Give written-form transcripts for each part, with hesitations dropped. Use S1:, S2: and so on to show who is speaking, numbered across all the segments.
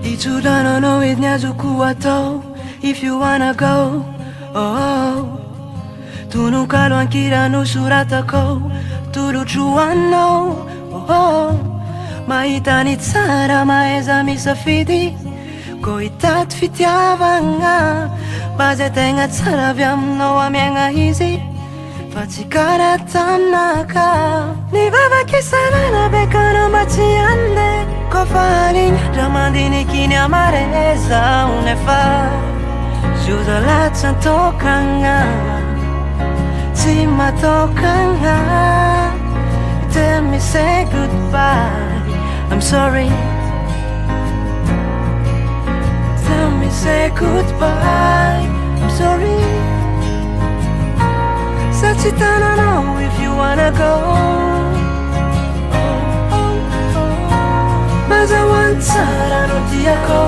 S1: Itsudrano edy ny azoko atao if you wanna go, oh. Tonokalo ankirano soratako tolotro anao, oh. Mahita ny tsara mahaiza misafidy ko hitady fitiavagna mba zay tegna tsara avy aminao amiagna izy fa tsy karaha taminaka. Ny vavakisanana bekanao mba tsy ande ko fa aligna dra mandiniky ny amareza onefa zuda latsa tokagna tsy matokagna. Tell me say goodbye, I'm sorry. Tell me say goodbye, I'm sorry. Satsitana know if you wanna go. Baza wansara no tiako.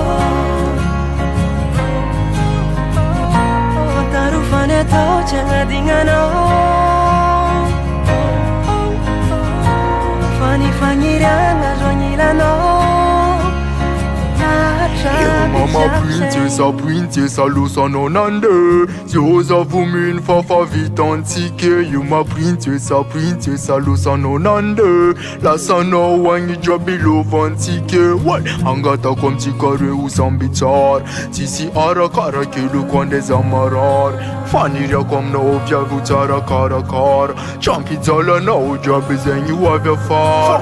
S1: Tarufane to changa dingano. Fani fanyiranga zonyilano.
S2: Mama princesa lusa nonande Zioza vumin fafa vitantike You ma princesa lusa nonande La sana wangi jabilo vantike What? Angata kom tikare usambitar Tisi arakara kelu kwande zamarar Faniria kom na ovya vutara karakar Champi zala na ojabe zengi wavya far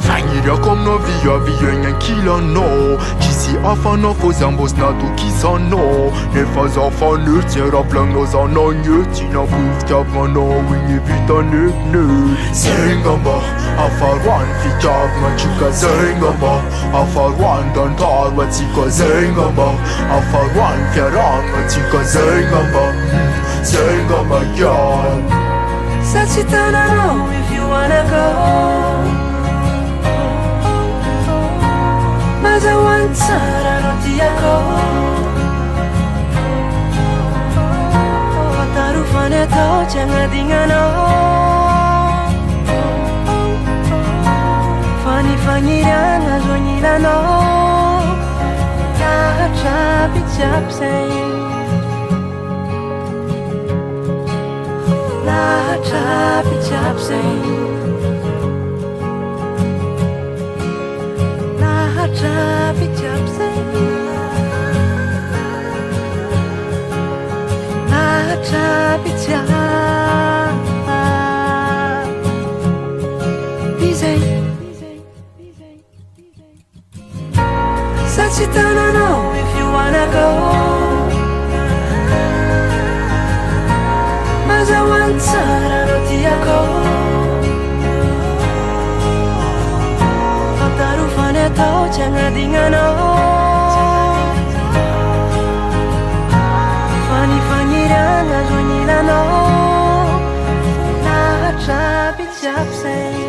S2: Faniria kom na via nyan kila no Kisi afana fozambos na tu kisano Nefaz afanur tjera plangnos ananje Tina pufkap mano wingi vita nekne Zengamba afarwan fikap manchuka Zengamba afarwan dantar watika Zengamba afarwan fjarang watika Zengamba girl.
S1: Satsitana know if you wanna go. Baza wansara no tiako. Tarufane to changa dingano. Fani fanyiranga zonyilano. Chapi chapsay. La chapi chapsay. Chapi chapsay. La chapi chap. Bisay. Satsitana know if you wanna go. Baza wansara no tiako. Tarufane to changa dingano. Fani fanyiranga zonyilano. La chapi chapsay.